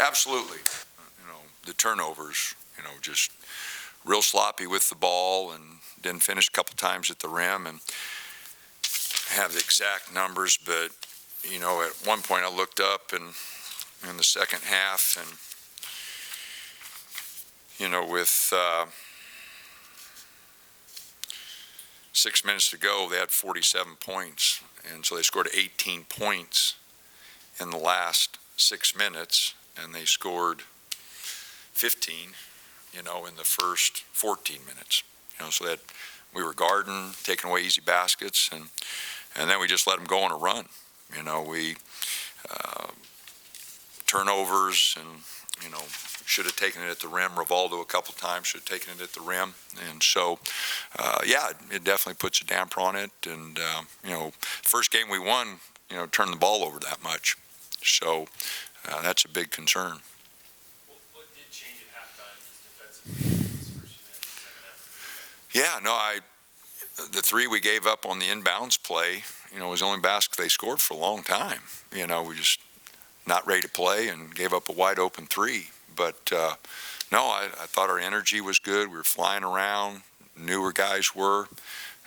Absolutely. The turnovers, just real sloppy with the ball and didn't finish a couple times at the rim and have the exact numbers, but, at one point I looked up and in the second half and, with 6 minutes to go, they had 47 points. And so they scored 18 points in the last 6 minutes, and they scored 15, in the first 14 minutes. So that we were guarding, taking away easy baskets, and then we just let them go on a run. We turnovers and, should have taken it at the rim. Rivaldo a couple times should have taken it at the rim. And so, it definitely puts a damper on it. And, first game we won, turned the ball over that much. So that's a big concern. What did change at halftime defensively? The three we gave up on the inbounds play, was the only basket they scored for a long time. We just not ready to play and gave up a wide open three. But I thought our energy was good. We were flying around, knew where guys were.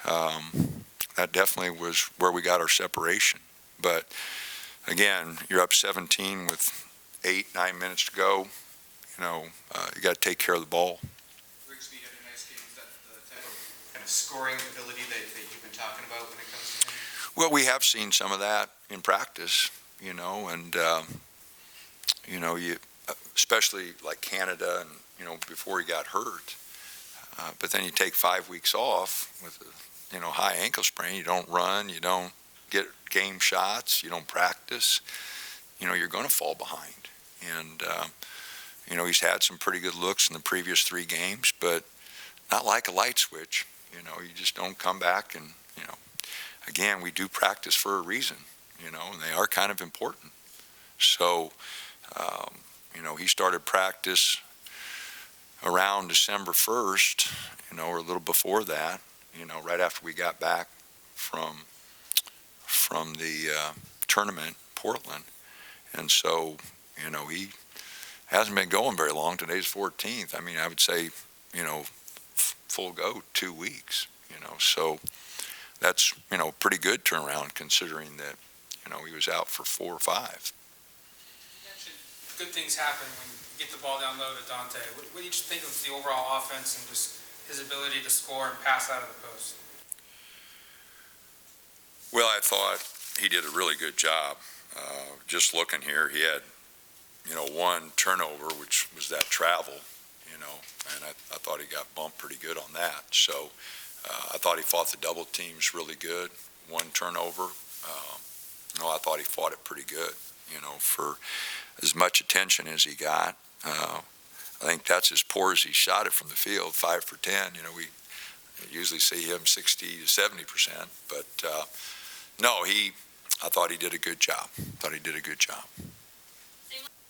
That definitely was where we got our separation. But again, you're up 17 with 8-9 minutes to go. You got to take care of the ball. Rigsby had a nice game. Is that the type of kind of scoring ability that you've been talking about when it comes to him? Well, we have seen some of that in practice, and you especially like Canada and before he got hurt. But then you take 5 weeks off with a high ankle sprain. You don't run. You don't get game shots. You don't practice. You're going to fall behind. And he's had some pretty good looks in the previous 3 games, but not like a light switch. You just don't come back and again, we do practice for a reason. And they are kind of important. So, he started practice around December 1st, or a little before that, right after we got back from the tournament in Portland. And so, he hasn't been going very long. Today's 14th. I would say, full go 2 weeks, so that's, pretty good turnaround considering that, he was out for 4 or 5. You mentioned good things happen when you get the ball down low to Dante. What do you think of the overall offense and just his ability to score and pass out of the post? Well, I thought he did a really good job. Just looking here, he had, 1 turnover, which was that travel, and I thought he got bumped pretty good on that. So I thought he fought the double teams really good. 1 turnover. I thought he fought it pretty good, for as much attention as he got. I think that's as poor as he shot it from the field, 5 for 10. We usually see him 60 to 70%, but I thought he did a good job.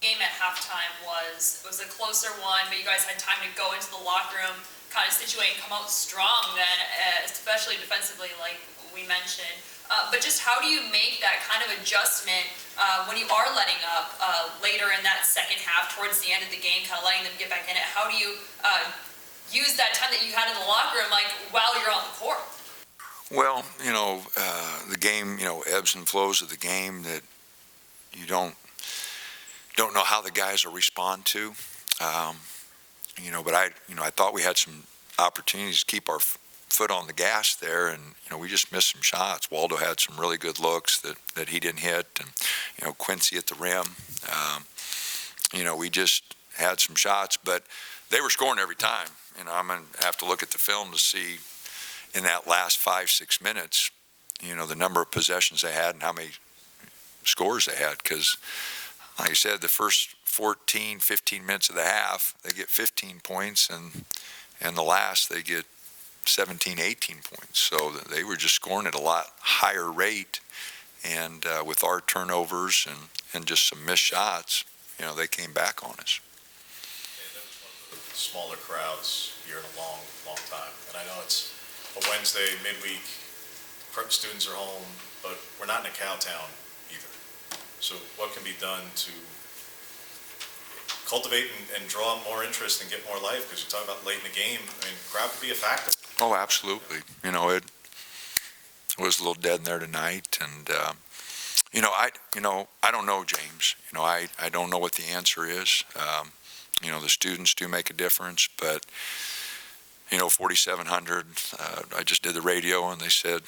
Game at halftime was a closer one, but you guys had time to go into the locker room, kind of situate and come out strong then, especially defensively, like we mentioned. But just how do you make that kind of adjustment when you are letting up later in that second half, towards the end of the game, kind of letting them get back in it? How do you use that time that you had in the locker room, like while you're on the court? Well, the game, ebbs and flows of the game that you don't know how the guys will respond to. But I thought we had some opportunities to keep our foot on the gas there, and we just missed some shots. Waldo had some really good looks that he didn't hit, and Quincy at the rim. We just had some shots, but they were scoring every time. I'm gonna have to look at the film to see in that last 5-6 minutes, the number of possessions they had and how many scores they had. Because, like I said, the first 14, 15 minutes of the half, they get 15 points, and the last they get 17, 18 points. So they were just scoring at a lot higher rate. And with our turnovers and just some missed shots, they came back on us. Yeah, that was one of the smaller crowds here in a long, long time. And I know it's a Wednesday, midweek, students are home, but we're not in a cow town either. So what can be done to cultivate and draw more interest and get more life, because you talk about late in the game, I mean, crowd could be a factor. Oh, absolutely. It was a little dead in there tonight, and I don't know, James. I don't know what the answer is. The students do make a difference, but 4,700. I just did the radio, and they said,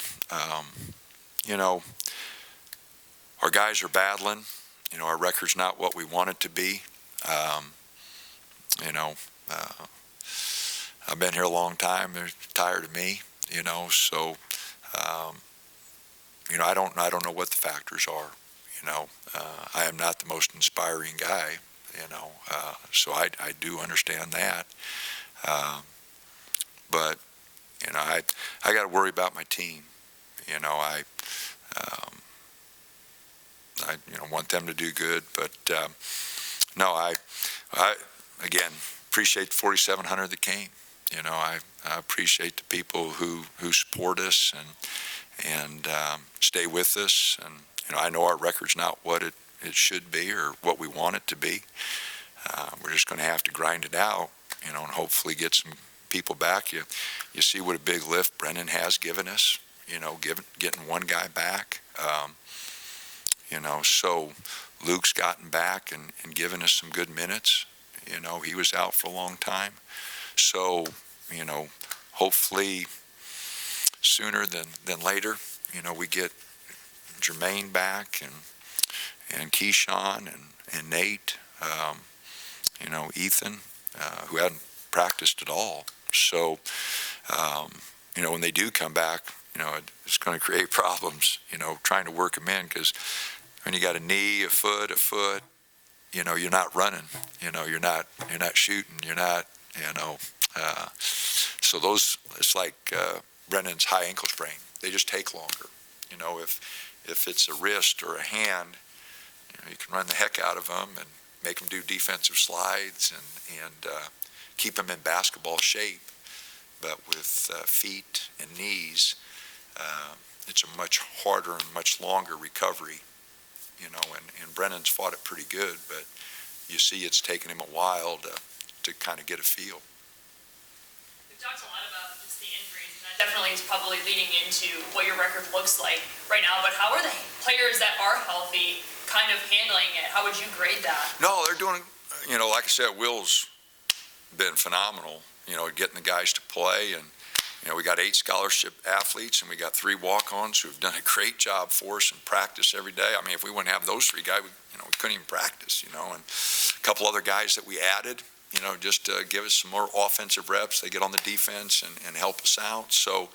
our guys are battling. Our record's not what we want it to be. I've been here a long time. They're tired of me. So. I don't know what the factors are. I am not the most inspiring guy. So I do understand that. But I got to worry about my team. I want them to do good. But no, I again appreciate the 4,700 that came. I appreciate the people who support us and stay with us. And I know our record's not what it should be or what we want it to be. We're just going to have to grind it out, and hopefully get some people back. You see what a big lift Brennan has given us. Getting one guy back. So Luke's gotten back and given us some good minutes. He was out for a long time. So, hopefully sooner than later, we get Jermaine back and Keyshawn and Nate, Ethan, who hadn't practiced at all. So, when they do come back, it's going to create problems, trying to work them in, because when you got a knee, a foot, you're not running, you're not shooting, you're not, so those, it's like Brennan's high ankle sprain. They just take longer. If it's a wrist or a hand, you can run the heck out of them and make them do defensive slides and keep them in basketball shape. But with feet and knees, it's a much harder and much longer recovery. And Brennan's fought it pretty good, but you see it's taken him a while to kind of get a feel. We've talked a lot about just the injuries, and that definitely is probably leading into what your record looks like right now, but how are the players that are healthy kind of handling it? How would you grade that? No, they're doing, like I said, Will's been phenomenal, getting the guys to play. And, we got 8 scholarship athletes, and we got 3 walk-ons who have done a great job for us in practice every day. I mean, if we wouldn't have those 3 guys, we couldn't even practice, and a couple other guys that we added, just to give us some more offensive reps. They get on the defense and help us out. So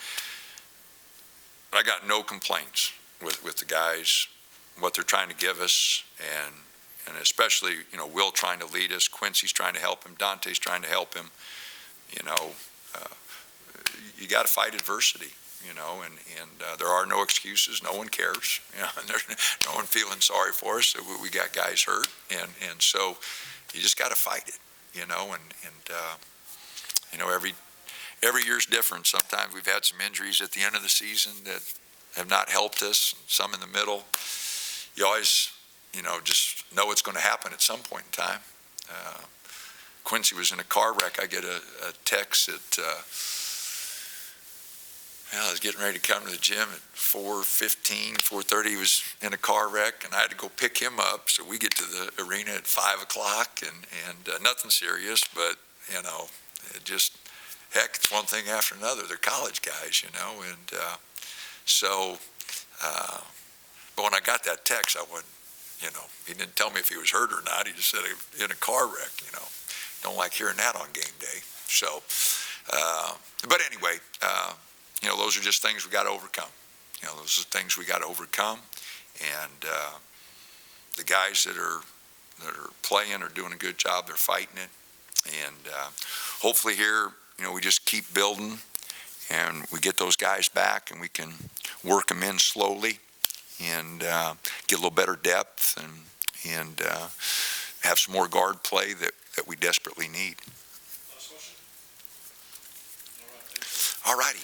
I got no complaints with the guys, what they're trying to give us, and especially, Will trying to lead us, Quincy's trying to help him, Dante's trying to help him. You got to fight adversity, and there are no excuses. No one cares, and there's no one feeling sorry for us. We got guys hurt, and so you just got to fight it, and every year's different. Sometimes we've had some injuries at the end of the season that have not helped us, some in the middle. You always, just know it's going to happen at some point in time. Quincy was in a car wreck. I get a text at, I was getting ready to come to the gym at 4:15, 4:30. He was in a car wreck, and I had to go pick him up. So we get to the arena at 5 o'clock, and nothing serious, but, it just, heck, it's one thing after another. They're college guys, and so, but when I got that text, I went, he didn't tell me if he was hurt or not. He just said he was in a car wreck, Don't like hearing that on game day. So, but anyway, those are just things we got to overcome. Those are things we got to overcome. And the guys that are playing are doing a good job. They're fighting it. And hopefully here, we just keep building, and we get those guys back, and we can work them in slowly and get a little better depth and have some more guard play that we desperately need. Last question? All righty.